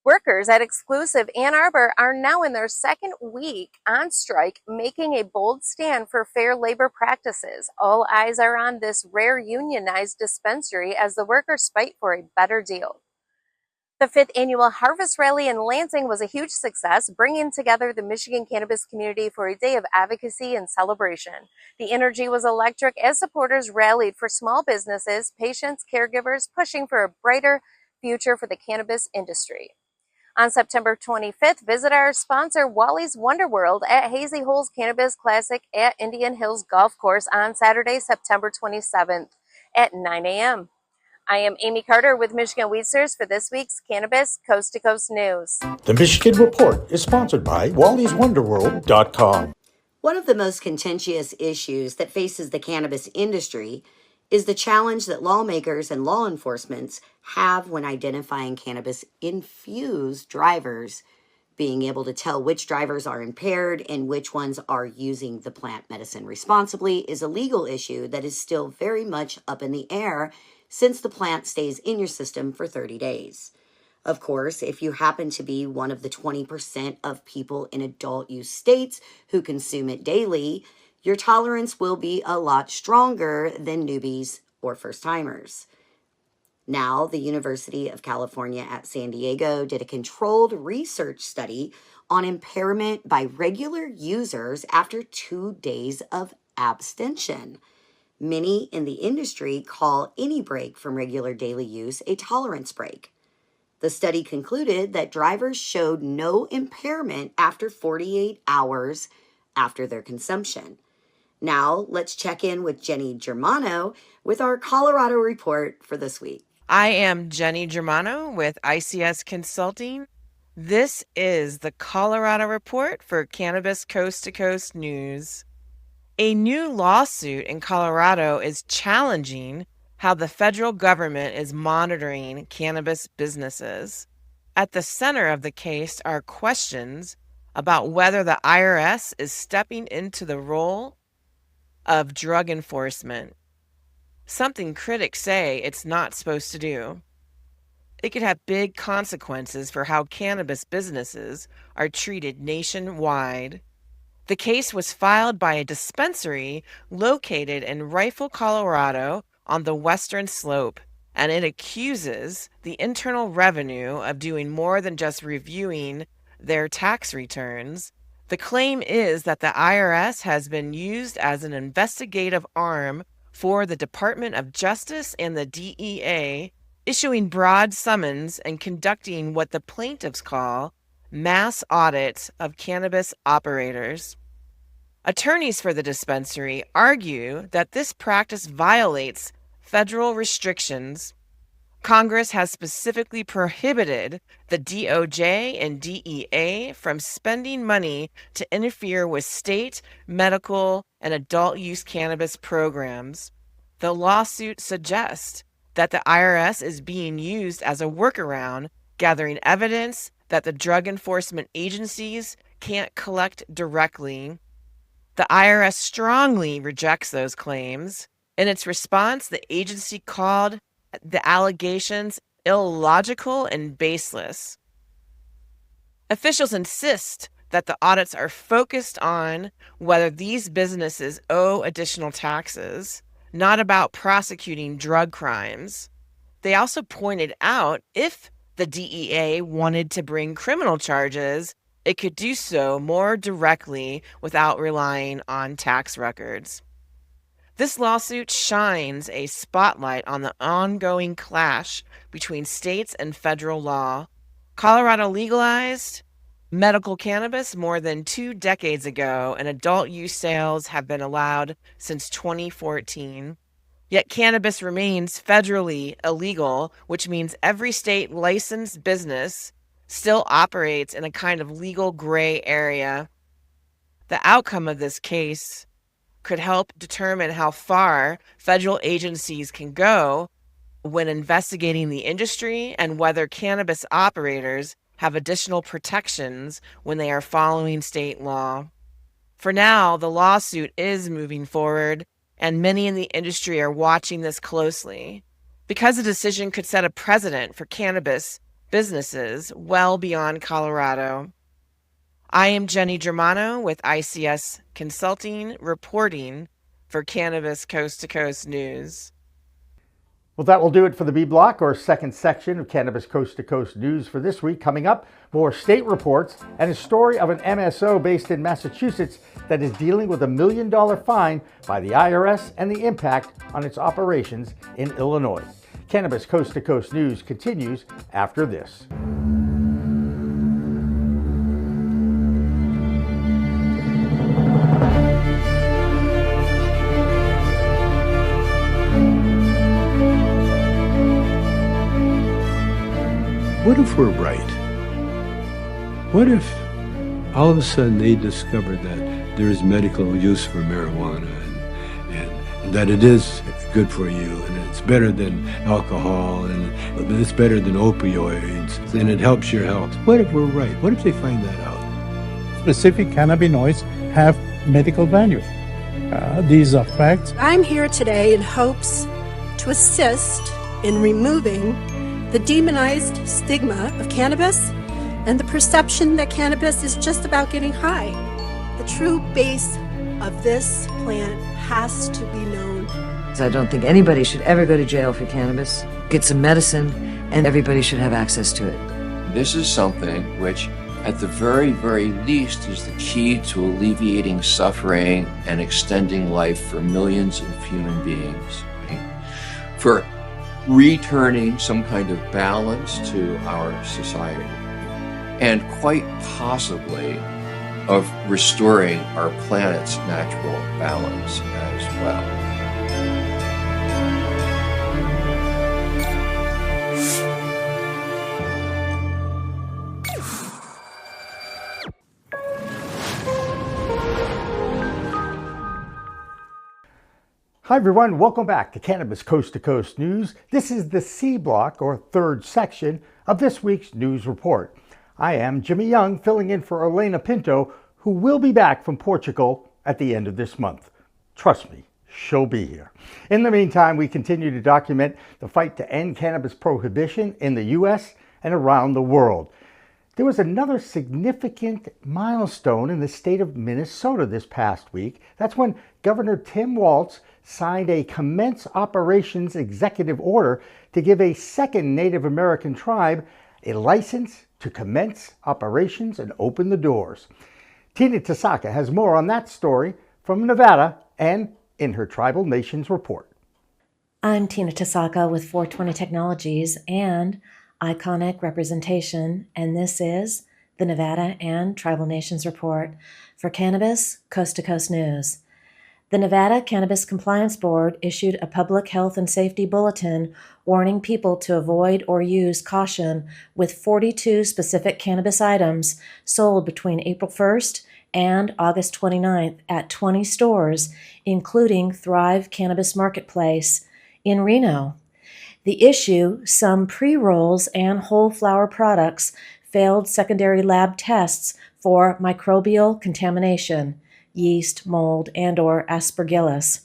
Workers at Exclusive Ann Arbor are now in their second week on strike, making a bold stand for fair labor practices. All eyes are on this rare unionized dispensary as the workers fight for a better deal. The 5th annual Harvest Rally in Lansing was a huge success, bringing together the Michigan cannabis community for a day of advocacy and celebration. The energy was electric as supporters rallied for small businesses, patients, caregivers, pushing for a brighter future for the cannabis industry. On September 25th, visit our sponsor Wally's Wonderworld at Hazy Holes Cannabis Classic at Indian Hills Golf Course on Saturday, September 27th at 9 a.m. I am Amy Carter with Michigan Weedsters for this week's Cannabis Coast to Coast News. The Michigan Report is sponsored by Wally'sWonderworld.com. One of the most contentious issues that faces the cannabis industry is the challenge that lawmakers and law enforcement have when identifying cannabis-infused drivers. Being able to tell which drivers are impaired and which ones are using the plant medicine responsibly is a legal issue that is still very much up in the air since the plant stays in your system for 30 days. Of course, if you happen to be one of the 20% of people in adult use states who consume it daily, your tolerance will be a lot stronger than newbies or first-timers. Now, the University of California at San Diego did a controlled research study on impairment by regular users after 2 days of abstention. Many in the industry call any break from regular daily use a tolerance break. The study concluded that drivers showed no impairment after 48 hours after their consumption. Now, let's check in with Jenny Germano with our Colorado report for this week. I am Jenny Germano with ICS Consulting. This is the Colorado report for Cannabis Coast to Coast News. A new lawsuit in Colorado is challenging how the federal government is monitoring cannabis businesses. At the center of the case are questions about whether the IRS is stepping into the role of drug enforcement, something critics say it's not supposed to do. It could have big consequences for how cannabis businesses are treated nationwide. The case was filed by a dispensary located in Rifle, Colorado, on the western slope, and it accuses the Internal Revenue of doing more than just reviewing their tax returns. The claim is that the IRS has been used as an investigative arm for the Department of Justice and the DEA, issuing broad summons and conducting what the plaintiffs call mass audits of cannabis operators. Attorneys for the dispensary argue that this practice violates federal restrictions. Congress has specifically prohibited the DOJ and DEA from spending money to interfere with state, medical, and adult use cannabis programs. The lawsuit suggests that the IRS is being used as a workaround, gathering evidence that the drug enforcement agencies can't collect directly. The IRS strongly rejects those claims. In its response, the agency called the allegations illogical and baseless. Officials insist that the audits are focused on whether these businesses owe additional taxes, not about prosecuting drug crimes. They also pointed out if the DEA wanted to bring criminal charges, it could do so more directly without relying on tax records. This lawsuit shines a spotlight on the ongoing clash between states and federal law. Colorado legalized medical cannabis more than 2 decades ago, and adult use sales have been allowed since 2014. Yet cannabis remains federally illegal, which means every state licensed business still operates in a kind of legal gray area. The outcome of this case could help determine how far federal agencies can go when investigating the industry and whether cannabis operators have additional protections when they are following state law. For now, the lawsuit is moving forward, and many in the industry are watching this closely, because the decision could set a precedent for cannabis businesses well beyond Colorado. I am Jenny Germano with ICS Consulting, reporting for Cannabis Coast to Coast News. Well, that will do it for the B block, or second section of Cannabis Coast to Coast News for this week. Coming up, more state reports and a story of an MSO based in Massachusetts that is dealing with $1 million fine by the IRS and the impact on its operations in Illinois. Cannabis Coast to Coast News continues after this. What if we're right? What if all of a sudden they discover that there is medical use for marijuana and that it is good for you and it's better than alcohol and it's better than opioids and it helps your health? What if we're right? What if they find that out? Specific cannabinoids have medical value. These are facts. I'm here today in hopes to assist in removing the demonized stigma of cannabis and the perception that cannabis is just about getting high. The true base of this plant has to be known. I don't think anybody should ever go to jail for cannabis. Get some medicine, and everybody should have access to it. This is something which, at the very, very least, is the key to alleviating suffering and extending life for millions of human beings. Right? For returning some kind of balance to our society, and quite possibly of restoring our planet's natural balance as well. Hi everyone, welcome back to Cannabis Coast to Coast News. This is the C block, or third section, of this week's news report. I am Jimmy Young, filling in for Elena Pinto, who will be back from Portugal at the end of this month. Trust me, she'll be here. In the meantime, we continue to document the fight to end cannabis prohibition in the U.S. and around the world. There was another significant milestone in the state of Minnesota this past week. That's when Governor Tim Walz signed a Commence Operations Executive Order to give a second Native American tribe a license to commence operations and open the doors. Tina Tasaka has more on that story from Nevada and in her Tribal Nations report. I'm Tina Tasaka with 420 Technologies and Iconic Representation, and this is the Nevada and Tribal Nations report for Cannabis Coast to Coast News. The Nevada Cannabis Compliance Board issued a public health and safety bulletin warning people to avoid or use caution with 42 specific cannabis items sold between April 1st and August 29th at 20 stores, including Thrive Cannabis Marketplace in Reno. The issue, some pre-rolls and whole flower products failed secondary lab tests for microbial contamination, yeast, mold, and or aspergillus,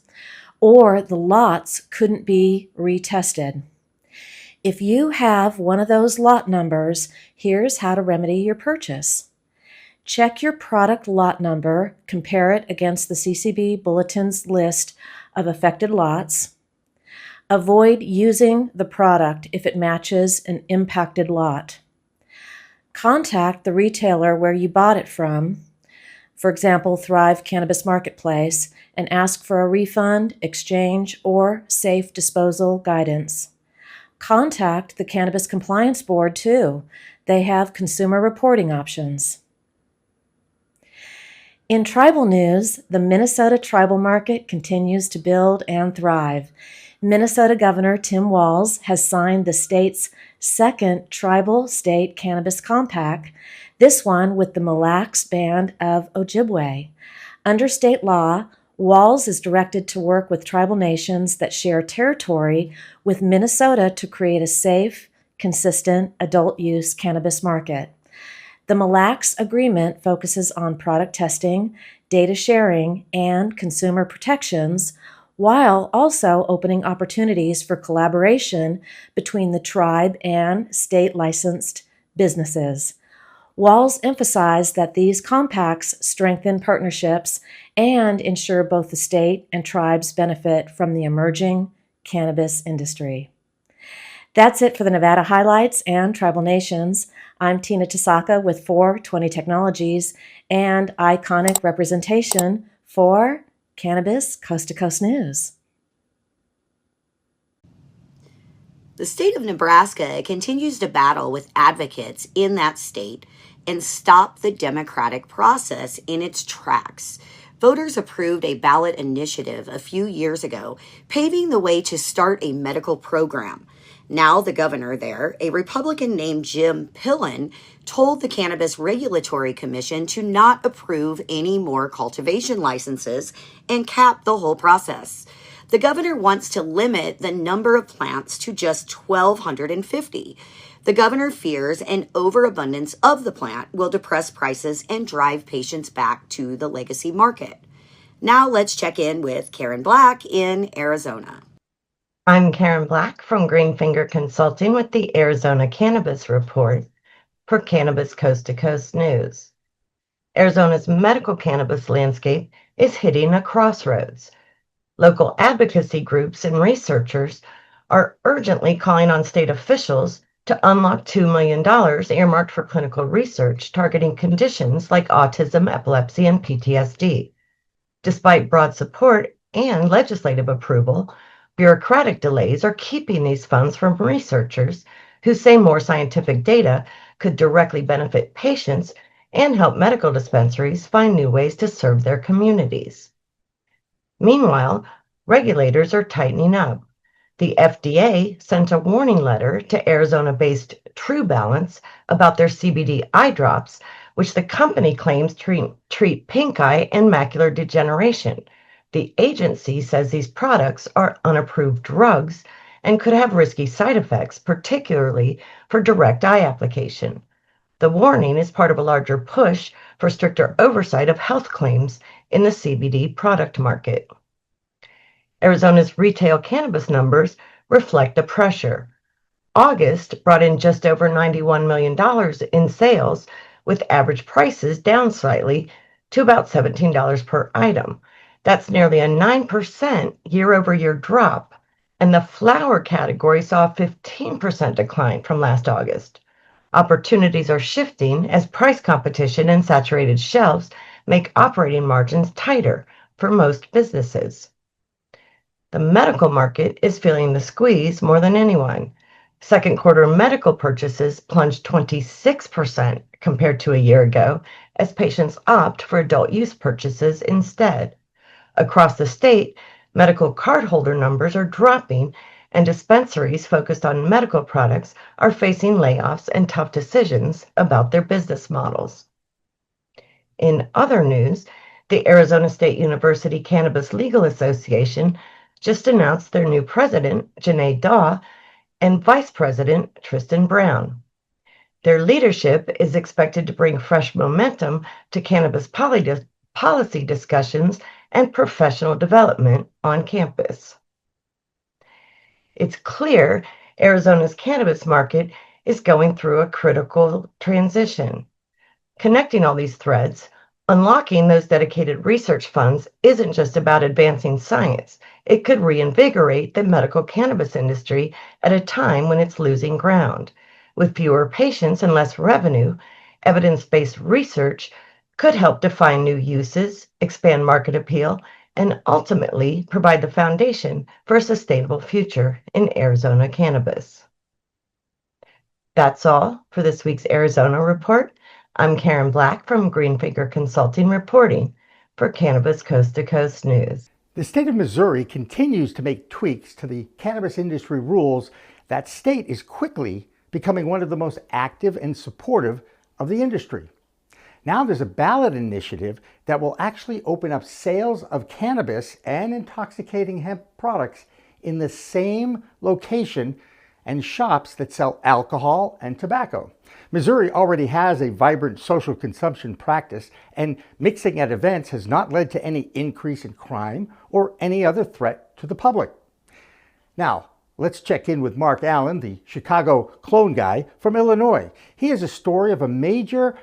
or the lots couldn't be retested. If you have one of those lot numbers, here's how to remedy your purchase. Check your product lot number, compare it against the CCB Bulletin's list of affected lots. Avoid using the product if it matches an impacted lot. Contact the retailer where you bought it from, for example, Thrive Cannabis Marketplace, and ask for a refund, exchange, or safe disposal guidance. Contact the Cannabis Compliance Board too. They have consumer reporting options. In tribal news, the Minnesota tribal market continues to build and thrive. Minnesota Governor Tim Walz has signed the state's second tribal state cannabis compact, this one with the Mille Lacs Band of Ojibwe. Under state law, Walz is directed to work with tribal nations that share territory with Minnesota to create a safe, consistent adult use cannabis market. The Mille Lacs Agreement focuses on product testing, data sharing, and consumer protections, while also opening opportunities for collaboration between the tribe and state-licensed businesses. Walz emphasized that these compacts strengthen partnerships and ensure both the state and tribes benefit from the emerging cannabis industry. That's it for the Nevada highlights and tribal nations. I'm Tina Tasaka with 420 Technologies and iconic representation for Cannabis Coast to Coast News. The state of Nebraska continues to battle with advocates in that state and stop the democratic process in its tracks. Voters approved a ballot initiative a few years ago, paving the way to start a medical program. Now the governor there, a Republican named Jim Pillen, told the Cannabis Regulatory Commission to not approve any more cultivation licenses and cap the whole process. The governor wants to limit the number of plants to just 1,250. The governor fears an overabundance of the plant will depress prices and drive patients back to the legacy market. Now let's check in with Karen Black in Arizona. I'm Karen Black from Greenfinger Consulting with the Arizona Cannabis Report for Cannabis Coast to Coast News. Arizona's medical cannabis landscape is hitting a crossroads. Local advocacy groups and researchers are urgently calling on state officials to unlock $2 million earmarked for clinical research targeting conditions like autism, epilepsy, and PTSD. Despite broad support and legislative approval, bureaucratic delays are keeping these funds from researchers who say more scientific data could directly benefit patients and help medical dispensaries find new ways to serve their communities. Meanwhile, regulators are tightening up. The FDA sent a warning letter to Arizona-based True Balance about their CBD eye drops, which the company claims treat pink eye and macular degeneration. The agency says these products are unapproved drugs and could have risky side effects, particularly for direct eye application. The warning is part of a larger push for stricter oversight of health claims in the CBD product market. Arizona's retail cannabis numbers reflect the pressure. August brought in just over $91 million in sales, with average prices down slightly to about $17 per item. That's nearly a 9% year-over-year drop, and the flower category saw a 15% decline from last August. Opportunities are shifting as price competition and saturated shelves make operating margins tighter for most businesses. The medical market is feeling the squeeze more than anyone. Second quarter medical purchases plunged 26% compared to a year ago as patients opt for adult use purchases instead. Across the state, medical cardholder numbers are dropping, and dispensaries focused on medical products are facing layoffs and tough decisions about their business models. In other news, the Arizona State University Cannabis Legal Association just announced their new president, Janae Daw, and vice president, Tristan Brown. Their leadership is expected to bring fresh momentum to cannabis policy discussions and professional development on campus. It's clear Arizona's cannabis market is going through a critical transition. Connecting all these threads, unlocking those dedicated research funds isn't just about advancing science. It could reinvigorate the medical cannabis industry at a time when it's losing ground. With fewer patients and less revenue, evidence-based research could help define new uses, expand market appeal, and ultimately provide the foundation for a sustainable future in Arizona cannabis. That's all for this week's Arizona Report. I'm Karen Black from Greenfinger Consulting reporting for Cannabis Coast to Coast News. The state of Missouri continues to make tweaks to the cannabis industry rules. That state is quickly becoming one of the most active and supportive of the industry. Now there's a ballot initiative that will actually open up sales of cannabis and intoxicating hemp products in the same location and shops that sell alcohol and tobacco. Missouri already has a vibrant social consumption practice, and mixing at events has not led to any increase in crime or any other threat to the public. Now, let's check in with Mark Allen, the Chicago clone guy from Illinois. He has a story of a major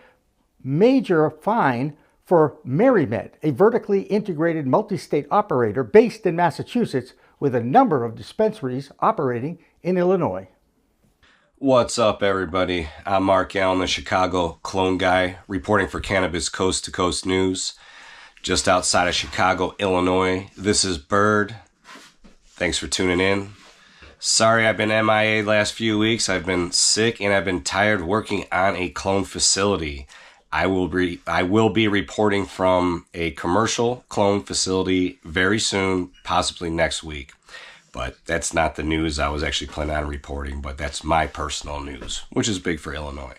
fine for MaryMed, a vertically integrated multi-state operator based in Massachusetts with a number of dispensaries operating in Illinois. What's up, everybody? I'm Mark Allen, the Chicago clone guy, reporting for Cannabis Coast to Coast News, just outside of Chicago, Illinois. This is Bird. Thanks for tuning in. Sorry I've been MIA last few weeks. I've been sick and I've been tired working on a clone facility. I will be reporting from a commercial clone facility very soon, possibly next week. But that's not the news I was actually planning on reporting, but that's my personal news, which is big for Illinois.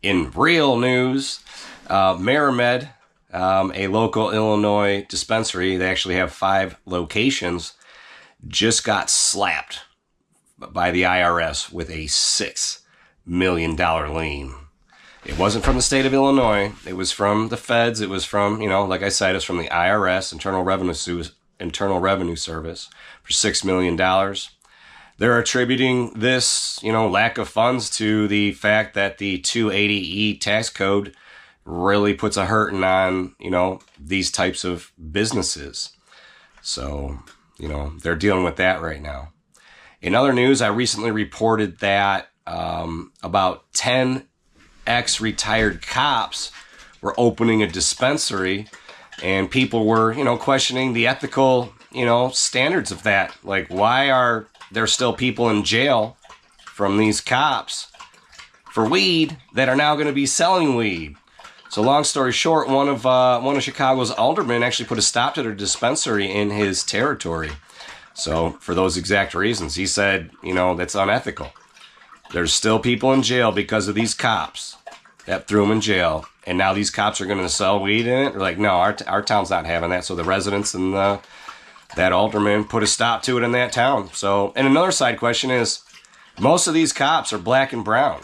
In real news, MaryMed, a local Illinois dispensary, they actually have 5 locations, just got slapped by the IRS with a $6 million lien. It wasn't from the state of Illinois. It was from the feds. It was from, like I said, it's from the IRS, Internal Revenue Service, for $6 million. They're attributing this, lack of funds to the fact that the 280E tax code really puts a hurting on, these types of businesses. So, they're dealing with that right now. In other news, I recently reported that about 10 ex-retired cops were opening a dispensary, and people were, questioning the ethical, standards of that. Like, why are there still people in jail from these cops for weed that are now going to be selling weed? So long story short, one of Chicago's aldermen actually put a stop to their dispensary in his territory. So for those exact reasons, he said, that's unethical. There's still people in jail because of these cops that threw them in jail. And now these cops are going to sell weed in it? They're like, no, our town's not having that. So the residents and that alderman put a stop to it in that town. So, and another side question is, most of these cops are black and brown.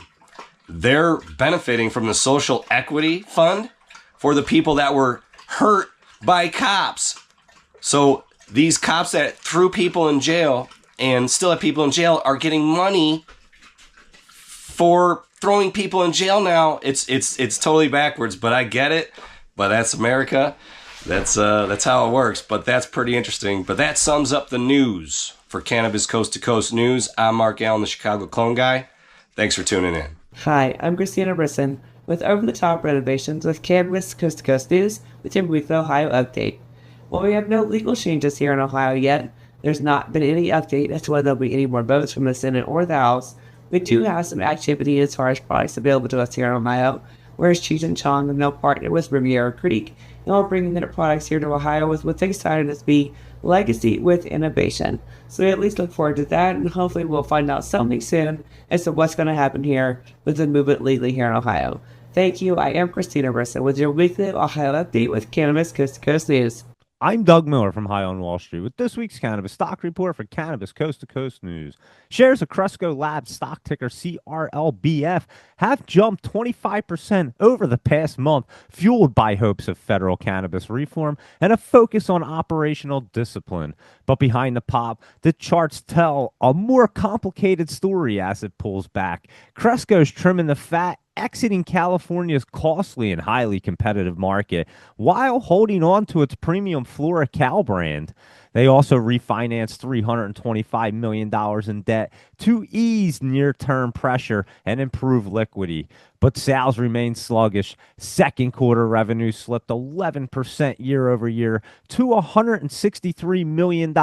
They're benefiting from the social equity fund for the people that were hurt by cops. So these cops that threw people in jail and still have people in jail are getting money for throwing people in jail now. It's totally backwards, but I get it. But that's America. That's how it works. But that's pretty interesting. But that sums up the news for Cannabis Coast to Coast News. I'm Mark Allen, the Chicago clone guy. Thanks for tuning in. Hi, I'm Christina Brisson with over-the-top renovations with Cannabis Coast to Coast News with your weekly Ohio update. While we have no legal changes here in Ohio yet, there's not been any update as to whether there'll be any more votes from the Senate or the House. We do have some activity as far as products available to us here in Ohio, whereas Cheech and Chong have now partnered with Riviera Creek, and are bringing their products here to Ohio with what they decided to be legacy with innovation. So we at least look forward to that, and hopefully we'll find out something soon as to what's going to happen here with the movement legally here in Ohio. Thank you. I am Christina Brisson with your weekly Ohio update with Cannabis Coast to Coast News. I'm Doug Miller from High on Wall Street with this week's Cannabis Stock Report for Cannabis Coast to Coast News. Shares of Cresco Labs stock ticker CRLBF have jumped 25% over the past month, fueled by hopes of federal cannabis reform and a focus on operational discipline. But behind the pop, the charts tell a more complicated story as it pulls back. Cresco's trimming the fat, exiting California's costly and highly competitive market while holding on to its premium FloraCal brand. They also refinanced $325 million in debt to ease near-term pressure and improve liquidity. But sales remain sluggish. Second quarter revenue slipped 11% year over year to $163 million,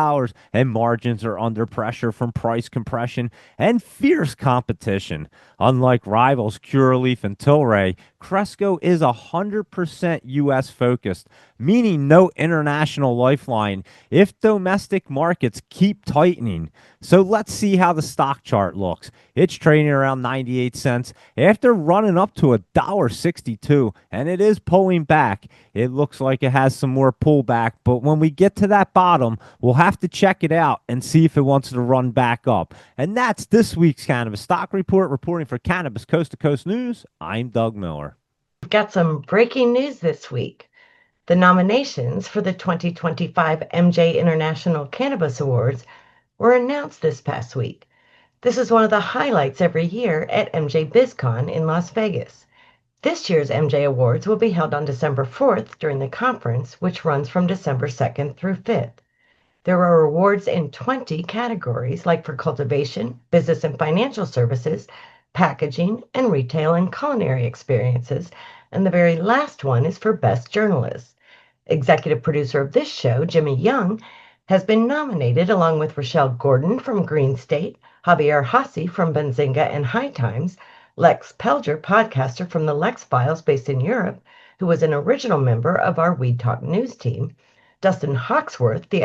and margins are under pressure from price compression and fierce competition. Unlike rivals Curaleaf and Tilray, Cresco is 100% U.S. focused, meaning no international lifeline if domestic markets keep tightening. So let's see how the stock chart looks. It's trading around 98 cents after running up to $1.62, and it is pulling back. It looks like it has some more pullback, but when we get to that bottom, we'll have to check it out and see if it wants to run back up. And that's this week's Cannabis Stock Report. Reporting for Cannabis Coast to Coast News, I'm Doug Miller. We've got some breaking news this week. The nominations for the 2025 Emjay International Cannabis Awards were announced this past week. This is one of the highlights every year at Emjay BizCon in Las Vegas. This year's Emjay Awards will be held on December 4th during the conference, which runs from December 2nd through 5th. There are awards in 20 categories, like for cultivation, business and financial services, packaging, and retail and culinary experiences, and the very last one is for Best Journalist. Executive producer of this show, Jimmy Young, has been nominated along with Rochelle Gordon from Green State, Javier Hassi from Benzinga and High Times, Lex Pelger, podcaster from the Lex Files based in Europe, who was an original member of our Weed Talk news team, Dustin Hawksworth, the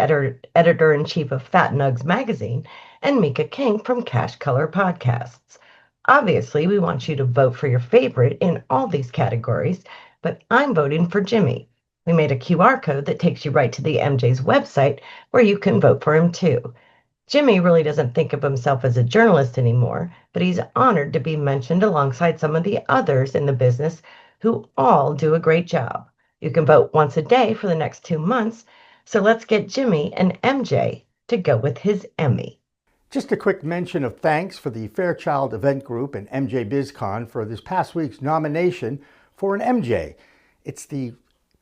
editor-in-chief of Fat Nugs magazine, and Mika King from Cash Color Podcasts. Obviously, we want you to vote for your favorite in all these categories, but I'm voting for Jimmy. We made a QR code that takes you right to the Emjay's website where you can vote for him too. Jimmy really doesn't think of himself as a journalist anymore, but he's honored to be mentioned alongside some of the others in the business who all do a great job. You can vote once a day for the next 2 months, so let's get Jimmy and Emjay to go with his Emmy. Just a quick mention of thanks for the Fairchild Event Group and Emjay BizCon for this past week's nomination for an Emjay. It's the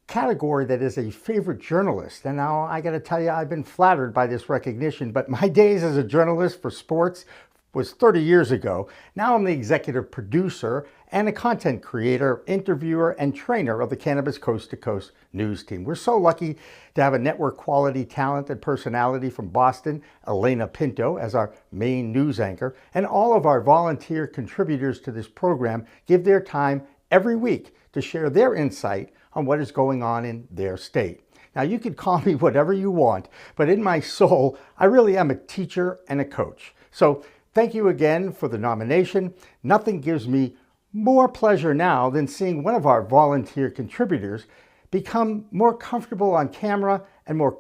category that is a favorite journalist. And now I got to tell you, I've been flattered by this recognition, but my days as a journalist for sports was 30 years ago. Now I'm the executive producer and a content creator, interviewer, and trainer of the Cannabis Coast to Coast news team. We're so lucky to have a network quality talent and personality from Boston, Elena Pinto, as our main news anchor, and all of our volunteer contributors to this program give their time every week to share their insight on what is going on in their state. Now, you can call me whatever you want, but in my soul, I really am a teacher and a coach. So thank you again for the nomination. Nothing gives me more pleasure now than seeing one of our volunteer contributors become more comfortable on camera and more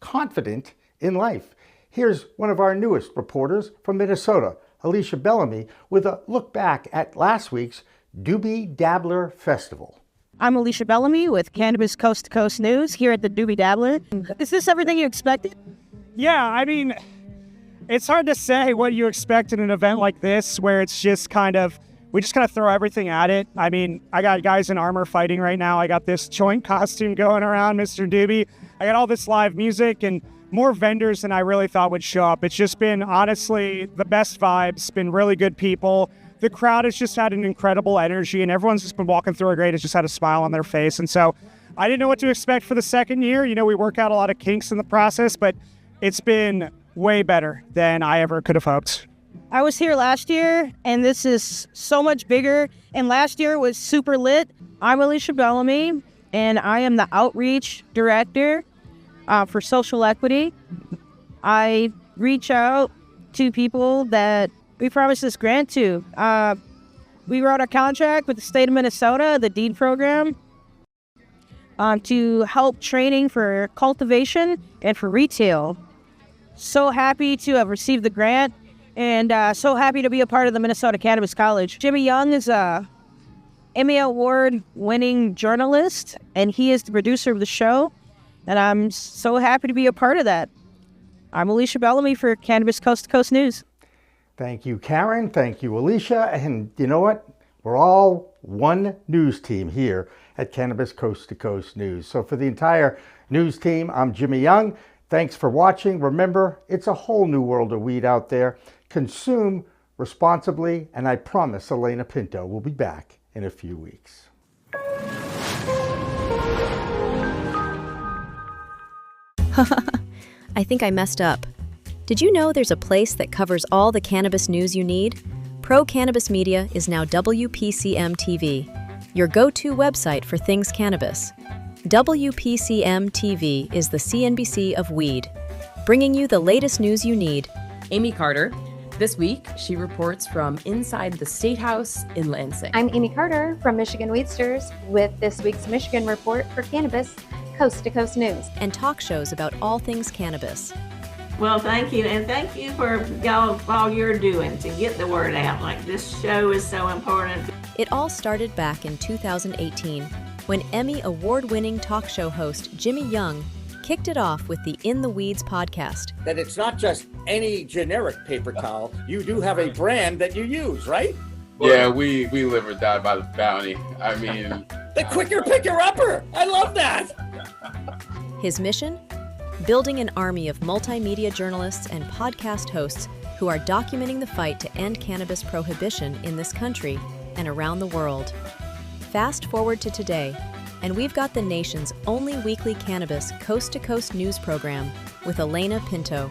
confident in life. Here's one of our newest reporters from Minnesota, Alicia Bellamy, with a look back at last week's Doobie Dabbler Festival. I'm Alicia Bellamy with Cannabis Coast to Coast News here at the Doobie Dabbler. Is this everything you expected? Yeah, I mean, it's hard to say what you expect in an event like this where it's just we just kind of throw everything at it. I mean, I got guys in armor fighting right now. I got this joint costume going around, Mr. Doobie. I got all this live music and more vendors than I really thought would show up. It's just been, honestly, the best vibes, been really good people. The crowd has just had an incredible energy, and everyone's just been walking through a great, has just had a smile on their face. And so I didn't know what to expect for the second year. You know, we work out a lot of kinks in the process, but it's been way better than I ever could have hoped. I was here last year, and this is so much bigger, and last year was super lit. I'm Alicia Bellamy, and I am the Outreach Director for Social Equity. I reach out to people that we promised this grant to. We wrote a contract with the state of Minnesota, the DEED program. to help training for cultivation and for retail. So happy to have received the grant, and so happy to be a part of the Minnesota Cannabis College. Jimmy Young is a Emmy Award winning journalist, and he is the producer of the show, and I'm so happy to be a part of that. I'm Alicia Bellamy for Cannabis Coast to Coast News. Thank you, Karen. Thank you, Alicia. And you know what? We're all one news team here at Cannabis Coast to Coast News. So for the entire news team, I'm Jimmy Young. Thanks for watching. Remember, it's a whole new world of weed out there. Consume responsibly, and I promise Elena Pinto will be back in a few weeks. I think I messed up. Did you know there's a place that covers all the cannabis news you need? Pro Cannabis Media is now WPCM TV, your go-to website for things cannabis. WPCM TV is the CNBC of weed, bringing you the latest news you need. Amy Carter. This week, she reports from inside the State House in Lansing. I'm Amy Carter from Michigan Weedsters with this week's Michigan Report for Cannabis Coast to Coast News. And talk shows about all things cannabis. Well, thank you, and thank you for all you're doing to get the word out. Like, this show is so important. It all started back in 2018 when Emmy Award-winning talk show host Jimmy Young kicked it off with the In the Weeds podcast. That it's not just any generic paper towel. You do have a brand that you use, right? Yeah, we live or die by the bounty. I mean... The quicker picker-upper! I love that! His mission? Building an army of multimedia journalists and podcast hosts who are documenting the fight to end cannabis prohibition in this country and around the world. Fast forward to today, and we've got the nation's only weekly cannabis coast-to-coast news program with Elena Pinto.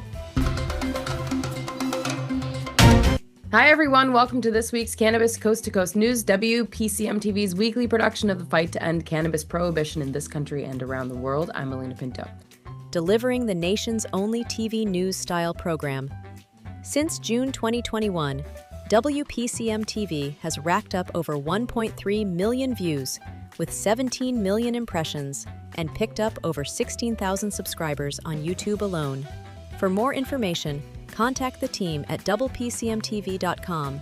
Hi, everyone. Welcome to this week's Cannabis Coast to Coast News, WPCM TV's weekly production of the fight to end cannabis prohibition in this country and around the world. I'm Elena Pinto. Delivering the nation's only TV news-style program. Since June 2021, WPCM TV has racked up over 1.3 million views with 17 million impressions and picked up over 16,000 subscribers on YouTube alone. For more information, contact the team at WPCMTV.com